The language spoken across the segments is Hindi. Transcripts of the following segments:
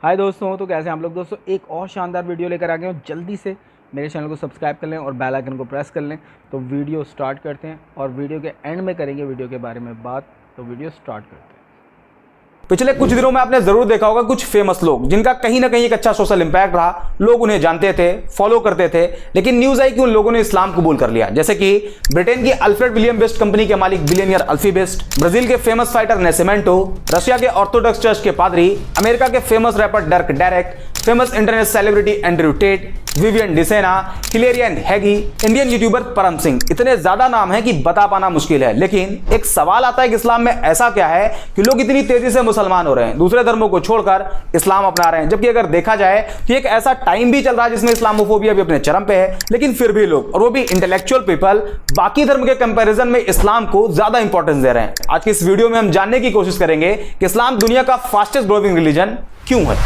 हाय दोस्तों, तो कैसे हैं आप लोग। दोस्तों एक और शानदार वीडियो लेकर आ गए हूँ। जल्दी से मेरे चैनल को सब्सक्राइब कर लें और बेल आइकन को प्रेस कर लें। तो वीडियो स्टार्ट करते हैं और वीडियो के एंड में करेंगे वीडियो के बारे में बात। तो वीडियो स्टार्ट करते हैं। पिछले कुछ दिनों में आपने जरूर देखा होगा कुछ फेमस लोग जिनका कहीं ना कहीं एक अच्छा सोशल इंपैक्ट रहा, लोग उन्हें जानते थे, फॉलो करते थे, लेकिन न्यूज आई कि उन लोगों ने इस्लाम कबूल कर लिया। जैसे कि ब्रिटेन की अल्फ्रेड विलियम बेस्ट कंपनी के मालिक बिलियनियर अल्फी बेस्ट, ब्राजील के फेमस फाइटर नेसिमेंटो, रशिया के ऑर्थोडॉक्स चर्च के पादरी, अमेरिका के famous rapper डर्क Derek, famous internet celebrity Andrew Tate, Vivian Dsena, हिलेरियन हैगी, इंडियन यूट्यूबर परम सिंह। इतने ज्यादा नाम हैं कि बता पाना मुश्किल है। लेकिन एक सवाल आता है कि इस्लाम में ऐसा क्या है कि लोग इतनी तेजी से मुसलमान हो रहे हैं, दूसरे धर्मों को छोड़कर इस्लाम अपना रहे हैं। जबकि अगर देखा जाए तो एक ऐसा टाइम भी चल रहा है जिसमें इस्लामोफोबिया भी अपने चरम पे है, लेकिन फिर भी लोग, और वो भी इंटेलेक्चुअल पीपल, बाकी धर्म के कंपैरिजन में इस्लाम को ज्यादा इंपॉर्टेंस दे रहे हैं। आज की इस वीडियो में हम जानने की कोशिश करेंगे कि इस्लाम दुनिया का फास्टेस्ट ग्रोइंग रिलीजन क्यों है।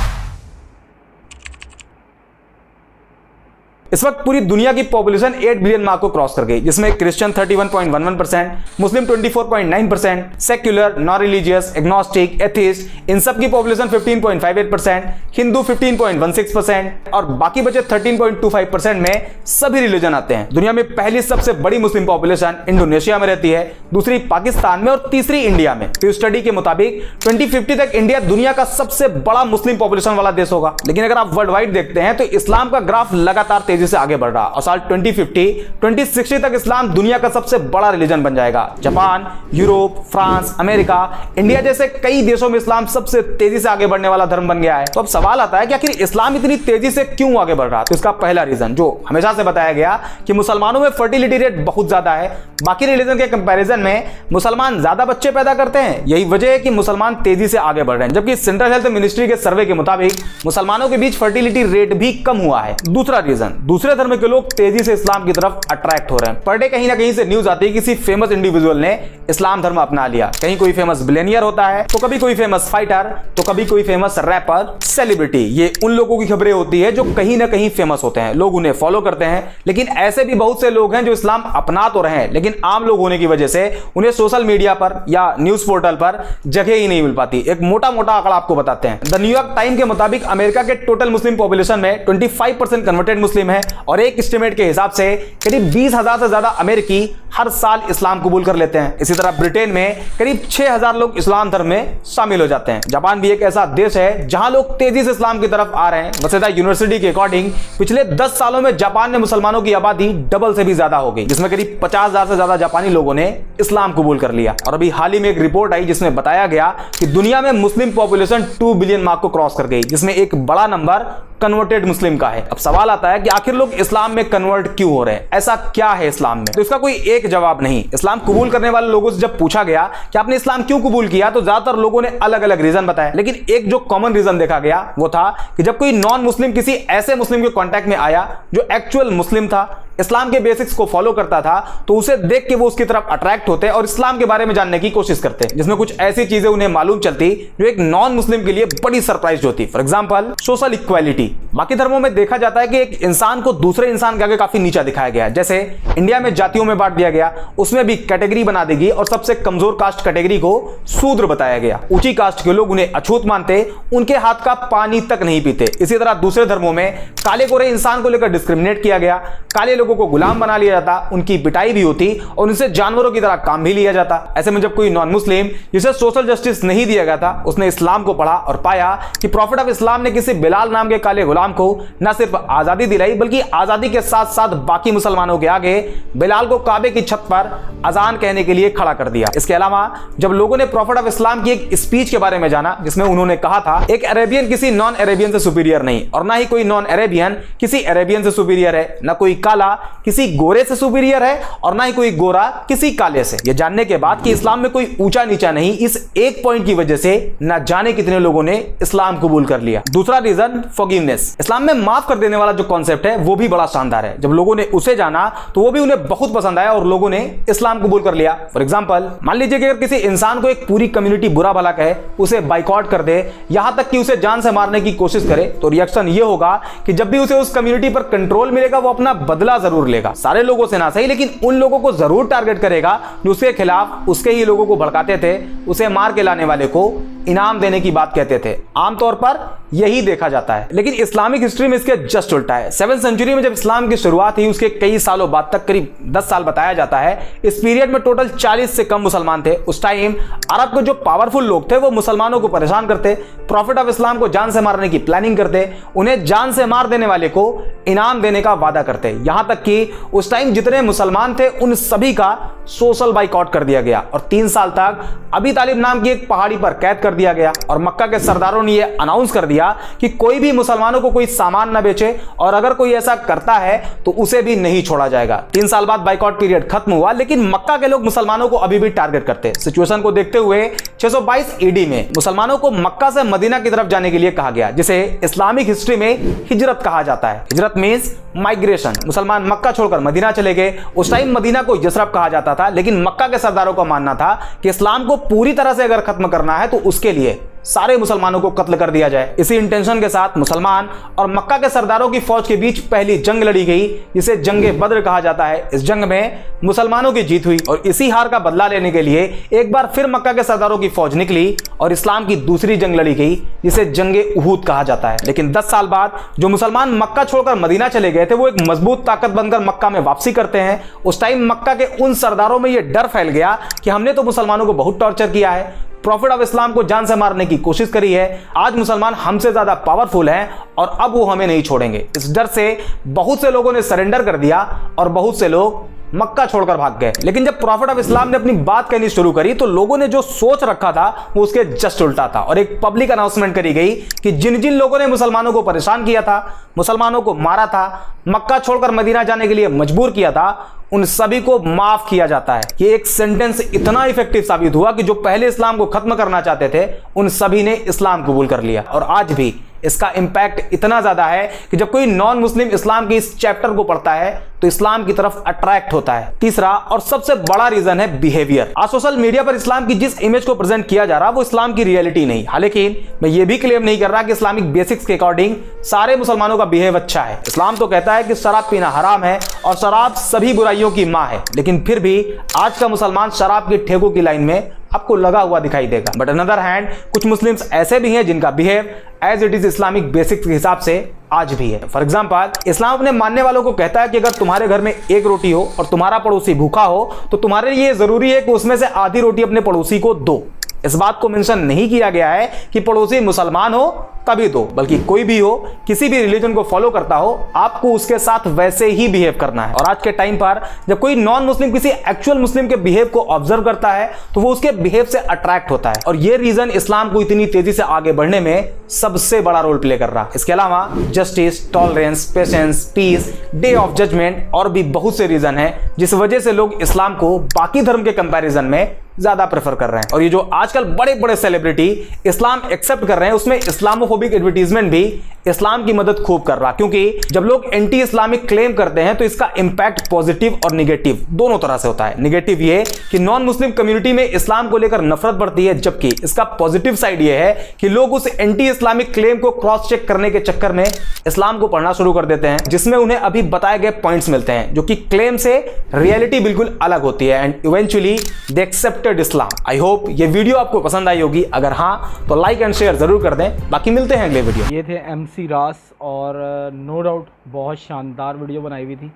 इस वक्त पूरी दुनिया की पॉपुलेशन 8 बिलियन मार्क को क्रॉस कर गई, जिसमें Christian 31.11%, Muslim 24.9%, secular, non religious, agnostic, atheist, इन सब की पॉपुलेशन 15.58%, हिंदू 15.16% और बाकी बचे 13.25% में सभी रिलीजन आते हैं। दुनिया में पहली सबसे बड़ी मुस्लिम पॉपुलेशन इंडोनेशिया में रहती है, दूसरी पाकिस्तान में और तीसरी इंडिया में। तो स्टडी के मुताबिक 2050 तक इंडिया दुनिया का सबसे बड़ा मुस्लिम पॉपुलेशन वाला देश होगा। लेकिन अगर आप वर्ल्ड वाइड देखते हैं तो इस्लाम का ग्राफ लगातार तेजी से आगे बढ़ रहा और साल 2060 तक इस्लाम दुनिया का सबसे बड़ा रिलीजन बन जाएगा। Japan, Europe, France, America, India जैसे कई देशों में इस्लाम सबसे तेजी से आगे बढ़ने वाला धर्म बन गया है। तो अब सवाल आता है कि आखिर इस्लाम इतनी तेजी से क्यों आगे बढ़ रहा है। तो इसका पहला रीजन जो हमेशा से बताया गया कि मुसलमानों में फर्टिलिटी रेट बहुत ज्यादा है, बाकी रिलीजन के कंपैरिजन में मुसलमान ज्यादा बच्चे पैदा करते हैं। यही वजह है कि मुसलमान तेजी से आगे बढ़ रहे हैं। जबकि सेंट्रल हेल्थ मिनिस्ट्री के सर्वे के मुताबिक मुसलमानों के बीच फर्टिलिटी रेट भी कम हुआ है। दूसरा रीजन, दूसरे धर्म के लोग तेजी से इस्लाम की तरफ अट्रैक्ट हो रहे हैं। पर डे कहीं ना कहीं से न्यूज आती है किसी फेमस इंडिविजुअल ने इस्लाम धर्म अपना लिया। कहीं कोई फेमस बिलियनियर होता है, तो कभी कोई फेमस फाइटर, तो कभी कोई फेमस रैपर, सेलिब्रिटी। ये उन लोगों की खबरें होती है जो कहीं ना कहीं फेमस होते हैं, लोग उन्हें फॉलो करते हैं। लेकिन ऐसे भी बहुत से लोग हैं जो इस्लाम अपना तो रहे हैं, लेकिन आम लोग होने की वजह से उन्हें सोशल मीडिया पर या न्यूज पोर्टल पर जगह ही नहीं मिल पाती। एक मोटा मोटा आंकड़ा आपको बताते हैं। द न्यूयॉर्क टाइम के मुताबिक अमेरिका के टोटल मुस्लिम पॉपुलेशन में 25% कन्वर्टेड मुस्लिम है और एक एस्टिमेट के हिसाब से करीब 20,000 से ज्यादा अमेरिकी हर साल इस्लाम कबूल कर लेते हैं। इसी तरह ब्रिटेन में करीब 6,000 लोग इस्लाम धर्म में शामिल हो जाते हैं। जापान भी एक ऐसा देश है जहां लोग तेजी से इस्लाम की तरफ आ रहे हैं। वसेदा यूनिवर्सिटी के अकॉर्डिंग पिछले 10 सालों में जापान में मुसलमानों की आबादी डबल से भी ज्यादा हो गई, जिसमें करीब 50,000 से ज्यादा जापानी लोगों ने इस्लाम कबूल कर लिया। और अभी हाल ही में एक रिपोर्ट आई जिसमें बताया गया कि दुनिया में मुस्लिम पॉपुलेशन 2 बिलियन मार्क को क्रॉस कर गई, जिसमें एक बड़ा नंबर कन्वर्टेड मुस्लिम का है। अब सवाल आता है कि आखिर लोग इस्लाम में कन्वर्ट क्यों हो रहे हैं, ऐसा क्या है इस्लाम में। तो इसका कोई एक जवाब नहीं। इस्लाम कबूल करने वाले लोगों से जब पूछा गया कि आपने इस्लाम क्यों कबूल किया, तो ज्यादातर लोगों ने अलग अलग रीजन बताया। लेकिन एक जो कॉमन रीजन देखा गया वो था कि जब कोई नॉन मुस्लिम किसी ऐसे मुस्लिम के कांटेक्ट में आया जो एक्चुअल मुस्लिम था, इस्लाम के बेसिक्स को फॉलो करता था, तो उसे देख के वो उसकी तरफ अट्रैक्ट होते और इस्लाम के बारे में जानने की कोशिश करते, जिसमें कुछ ऐसी चीजें उन्हें मालूम चलती जो एक नॉन मुस्लिम के लिए बड़ी सरप्राइज होती। For example social equality. बाकी धर्मों में देखा जाता है कि एक इंसान को दूसरे इंसान के आगे काफी नीचा दिखाया गया है। जैसे इंडिया में जातियों में बांट दिया गया, उसमें भी कैटेगरी बना दी गई और सबसे कमजोर कास्ट कैटेगरी को शूद्र बताया गया। ऊंची कास्ट के लोग उन्हें अछूत मानते, उनके हाथ का पानी तक नहीं पीते। इसी तरह दूसरे धर्मों में काले गोरे इंसान को लेकर डिस्क्रिमिनेट किया गया, काले लोगों को गुलाम बना लिया जाता, उनकी पिटाई भी होती और उनसे जानवरों की तरह काम भी लिया जाता। ऐसे में जब कोई नॉन मुस्लिम जिसे सोशल जस्टिस नहीं दिया गया था, उसने इस्लाम को पढ़ा और पाया कि प्रॉफिट ऑफ इस्लाम ने किसी बिलाल नाम के काले गुलाम को न सिर्फ आजादी दिलाई, बल्कि आजादी के साथ साथ बाकी मुसलमानों के आगे बिलाल को काबे की छत पर अजान कहने के लिए खड़ा कर दिया। इसके अलावा जब लोगों ने प्रॉफिट ऑफ इस्लाम की एक स्पीच के बारे में जाना जिसमें उन्होंने कहा था एक अरेबियन किसी नॉन अरेबियन से सुपीरियर नहीं, और ना ही कोई नॉन अरेबियन किसी अरेबियन से सुपीरियर है, ना कोई काला किसी गोरे से सुपीरियर है और ना ही कोई गोरा किसी काले से। यह जानने के बाद कि इस्लाम में कोई ऊंचा नीचा नहीं, इस एक पॉइंट की वजह से न जाने कितने लोगों ने इस्लाम कबूल कर लिया। दूसरा रीजन फॉरगिवनेस। इस्लाम में माफ कर देने वाला जो कॉन्सेप्ट है वो भी बड़ा शानदार है। जब लोगों ने उसे जाना तो वो भी उन्हें बहुत पसंद आया और लोगों ने इस्लाम कबूल कर लिया। फॉर एग्जांपल मान लीजिए कि अगर किसी इंसान को एक पूरी कम्युनिटी बुरा भला कहे, उसे बाइकआउट कर दे, यहां तक कि उसे जान से मारने की कोशिश करे, तो रिएक्शन ये होगा कि जब भी उसे उस कम्युनिटी पर कंट्रोल मिलेगा वो अपना बदला जरूर लेगा। सारे लोगों से ना सही, लेकिन उन लोगों को जरूर टारगेट करेगा जो उसके खिलाफ उसके ही लोगों को भड़काते थे, उसे मार के लाने वाले को इनाम देने की बात कहते थे। आमतौर पर यही देखा जाता है। लेकिन इस्लामिक हिस्ट्री में इसके जस्ट उल्टा है। 7वीं सेंचुरी में जब इस्लाम की शुरुआत हुई, उसके कई सालों बाद तक, करीब 10 साल बताया जाता है, इस पीरियड में टोटल 40 से कम मुसलमान थे। उस टाइम अरब के जो पावरफुल लोग थे वो मुसलमानों को परेशान करते, प्रॉफिट ऑफ इस्लाम को जान से मारने की प्लानिंग करते, उन्हें जान से मार देने वाले को इनाम देने का वादा करते। यहां तक कि उस टाइम जितने मुसलमान थे उन सभी का सोशल बाइकआउट कर दिया गया और 3 साल तक अबी तालिब नाम की एक पहाड़ी पर कैद कर दिया गया। और मक्का के सरदारों ने यह अनाउंस कर दिया कि कोई भी मुसलमानों को कोई सामान न बेचे और अगर कोई ऐसा करता है तो उसे भी नहीं छोड़ा जाएगा। 3 साल बाद बाइकआउट पीरियड खत्म हुआ, लेकिन मक्का के लोग मुसलमानों को अभी भी टारगेट करते। सिचुएशन को देखते हुए 622 ईडी में मुसलमानों को मक्का से मदीना की तरफ जाने के लिए कहा गया, जिसे इस्लामिक हिस्ट्री में हिजरत कहा जाता है। हिजरत मींस माइग्रेशन। मुसलमान मक्का छोड़कर मदीना चले गए। उस टाइम मदीना को यसरब कहा जाता था, लेकिन मक्का के सरदारों का मानना था कि इस्लाम को पूरी तरह से अगर खत्म करना है तो उसके लिए सारे मुसलमानों को कत्ल कर दिया जाए। इसी इंटेंशन के साथ मुसलमान और मक्का के सरदारों की फौज के बीच पहली जंग लड़ी गई, जिसे जंगे बद्र कहा जाता है। इस जंग में मुसलमानों की जीत हुई और इसी हार का बदला लेने के लिए एक बार फिर मक्का के सरदारों की फौज निकली और इस्लाम की दूसरी जंग लड़ी गई, जिसे जंगे उहूद कहा जाता है। लेकिन 10 साल बाद जो मुसलमान मक्का छोड़कर मदीना चले गए थे, वो एक मजबूत ताकत बनकर मक्का में वापसी करते हैं। उस टाइम मक्का के उन सरदारों में यह डर फैल गया कि हमने तो मुसलमानों को बहुत टॉर्चर किया है, प्रॉफिट ऑफ इस्लाम को जान से मारने की कोशिश करी है, आज मुसलमान हमसे ज्यादा पावरफुल हैं और अब वो हमें नहीं छोड़ेंगे। इस डर से बहुत से लोगों ने सरेंडर कर दिया और बहुत से लोग मक्का छोड़कर भाग गए। लेकिन जब प्रॉफिट ऑफ इस्लाम ने अपनी बात कहनी शुरू करी तो लोगों ने जो सोच रखा था वो उसके जस्ट उल्टा था और एक पब्लिक अनाउंसमेंट करी गई कि जिन जिन लोगों ने मुसलमानों को परेशान किया था, मुसलमानों को मारा था, मक्का छोड़कर मदीना जाने के लिए मजबूर किया था, उन सभी को माफ किया जाता है। ये एक सेंटेंस इतना इफेक्टिव साबित हुआ कि जो पहले इस्लाम को खत्म करना चाहते थे उन सभी ने इस्लाम कबूल कर लिया। और आज भी इसका इंपैक्ट इतना ज्यादा है कि जब कोई नॉन मुस्लिम इस्लाम के इस चैप्टर को पढ़ता है तो इस्लाम की तरफ अट्रैक्ट होता है। तीसरा और सबसे बड़ा रीजन है बिहेवियर। आज सोशल मीडिया पर इस्लाम की जिस इमेज को प्रेजेंट किया जा रहा है वो इस्लाम की रियलिटी नहीं। हालांकि मैं ये भी क्लेम नहीं कर रहा कि इस्लामिक बेसिक्स के अकॉर्डिंग सारे मुसलमानों का बिहेव अच्छा है। इस्लाम तो कहता है कि शराब पीना हराम है और शराब सभी बुराइयों की मां है, लेकिन फिर भी आज का मुसलमान शराब के ठेकों की लाइन में आपको लगा हुआ दिखाई देगा। बट अनदर हैंड कुछ मुस्लिम्स ऐसे भी हैं जिनका behave as it is Islamic basics के हिसाब से आज भी है। फॉर एग्जांपल, इस्लाम अपने मानने वालों को कहता है कि अगर तुम्हारे घर में एक रोटी हो और तुम्हारा पड़ोसी भूखा हो तो तुम्हारे लिए जरूरी है कि उसमें से आधी रोटी अपने पड़ोसी को दो। इस बात को मेंशन नहीं किया गया है कि पड़ोसी मुसलमान हो तभी दो, बल्कि कोई भी हो, किसी भी रिलीजन को फॉलो करता हो, आपको उसके साथ वैसे ही बिहेव करना है। और आज के टाइम पर जब कोई नॉन मुस्लिम किसी एक्चुअल मुस्लिम के बिहेव को ऑब्जर्व करता है तो वो उसके बिहेव से अट्रैक्ट होता है। और ये रीजन इस्लाम को इतनी तेजी से आगे बढ़ने में सबसे बड़ा रोल प्ले कर रहा है। इसके अलावा justice, tolerance, patience, peace, day of judgement और भी बहुत से रीजन है जिस वजह से लोग इस्लाम को बाकी धर्म के कंपैरिजन में ज्यादा प्रेफर कर रहे हैं। और ये जो आजकल बड़े बड़े सेलिब्रिटी इस्लाम एक्सेप्ट कर रहे हैं उसमें इस्लामोफोबिक एडवर्टीजमेंट भी इस्लाम की मदद खूब कर रहा, क्योंकि जब लोग एंटी इस्लामिक क्लेम करते हैं तो इसका इंपैक्ट पॉजिटिव और निगेटिव दोनों तरह से होता है। निगेटिव ये कि नॉन मुस्लिम कम्युनिटी में इस्लाम को लेकर नफरत बढ़ती है, जबकि इसका पॉजिटिव साइड ये है कि लोग उस एंटी इस्लामिक क्लेम को क्रॉस चेक करने के चक्कर में इस्लाम को पढ़ना शुरू कर देते हैं, जिसमें उन्हें अभी बताए गए पॉइंट्स मिलते हैं जो कि क्लेम से रियलिटी बिल्कुल अलग होती है and eventually they accepted Islam. I hope ये वीडियो आपको पसंद आई होगी, अगर हाँ तो लाइक एंड शेयर जरूर कर दें। बाकी मिलते हैं अगले वीडियो। ये थे MC रास और नो डाउट बहुत शानदार वीडियो बनाई हुई थी,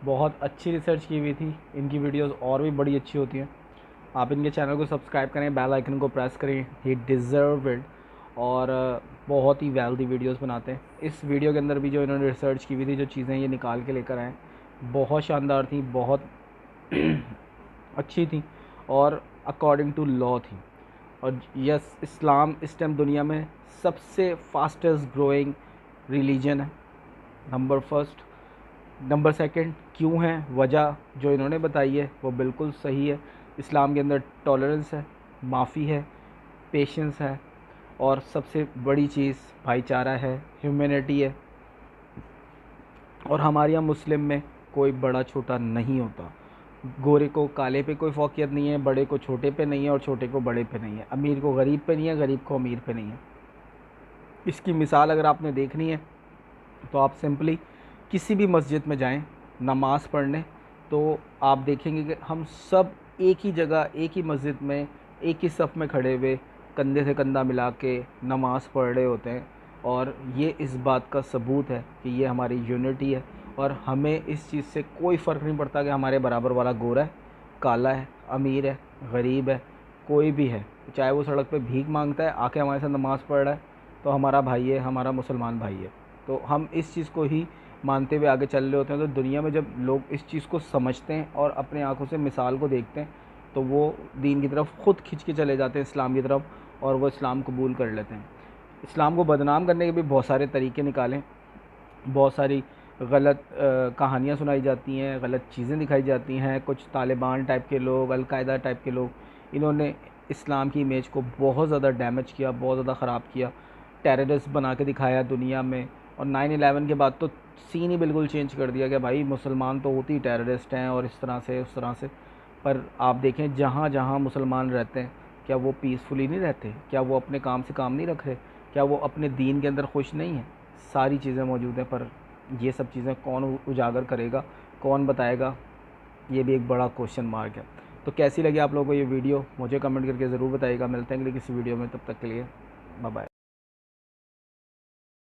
बहुत अच्छी रिसर्च की हुई थी। इनकी वीडियोस और भी बड़ी अच्छी होती हैं। आप इनके चैनल को सब्सक्राइब करें, बेल आइकन को प्रेस करें, ही डिज़र्व इट। और बहुत ही वेल्दी वीडियोस बनाते हैं। इस वीडियो के अंदर भी जो इन्होंने रिसर्च की हुई थी, जो चीज़ें ये निकाल के लेकर आए, बहुत शानदार थी, बहुत अच्छी थी और अकॉर्डिंग टू लॉ थी। और यस, इस्लाम इस टाइम दुनिया में सबसे फास्टेस्ट ग्रोइंग रिलीजन है, नंबर फर्स्ट। नंबर सेकंड क्यों है, वजह जो इन्होंने बताई है वो बिल्कुल सही है। इस्लाम के अंदर टॉलरेंस है, माफ़ी है, पेशेंस है और सबसे बड़ी चीज़ भाईचारा है, ह्यूमैनिटी है। और हमारे यहाँ मुस्लिम में कोई बड़ा छोटा नहीं होता, गोरे को काले पे कोई फौकियत नहीं है, बड़े को छोटे पे नहीं है और छोटे को बड़े पे नहीं है, अमीर को गरीब पे नहीं है, गरीब को अमीर पे नहीं है। इसकी मिसाल अगर आपने देखनी है तो आप सिंपली किसी भी मस्जिद में जाएं नमाज़ पढ़ने, तो आप देखेंगे कि हम सब एक ही जगह, एक ही मस्जिद में, एक ही सफ़ में खड़े हुए कंधे से कंधा मिला के नमाज़ पढ़ रहे होते हैं। और ये इस बात का सबूत है कि ये हमारी यूनिटी है। और हमें इस चीज़ से कोई फ़र्क नहीं पड़ता कि हमारे बराबर वाला गोरा है, काला है, अमीर है, गरीब है, कोई भी है, चाहे वो सड़क पे भीख मांगता है, आके हमारे साथ नमाज़ पढ़ रहा है, तो हमारा भाई है, हमारा मुसलमान भाई है। तो हम इस चीज़ को ही मानते हुए आगे चल रहे होते हैं। तो दुनिया में जब लोग इस चीज़ को समझते हैं और अपने आँखों से मिसाल को देखते हैं, तो वो दीन की तरफ ख़ुद खिंच के चले जाते हैं, इस्लाम की तरफ, और वो इस्लाम कबूल कर लेते हैं। इस्लाम को बदनाम करने के भी बहुत सारे तरीके निकालें, बहुत सारी गलत कहानियाँ सुनाई जाती हैं, गलत चीज़ें दिखाई जाती हैं। कुछ तालिबान टाइप के लोग, अलकायदा टाइप के लोग, इन्होंने इस्लाम की इमेज को बहुत ज़्यादा डैमेज किया, बहुत ज़्यादा ख़राब किया, टेररिस्ट बना के दिखाया दुनिया में। और 9/11 के बाद तो सीन ही बिल्कुल चेंज कर दिया कि भाई मुसलमान तो होती ही टेररिस्ट हैं और इस तरह से उस तरह से। पर आप देखें जहाँ जहाँ मुसलमान रहते हैं, क्या वो पीसफुली नहीं रहते? क्या वो अपने काम से काम नहीं रख रहे? क्या वो अपने दीन के अंदर खुश नहीं हैं? सारी चीज़ें मौजूद हैं, पर ये सब चीज़ें कौन उजागर करेगा, कौन बताएगा? ये भी एक बड़ा क्वेश्चन मार्क है। तो कैसी लगी आप लोगों को ये वीडियो, मुझे कमेंट करके ज़रूर बताइएगा। मिलते हैं अगली किसी वीडियो में, तब तक के लिए बाय बाय।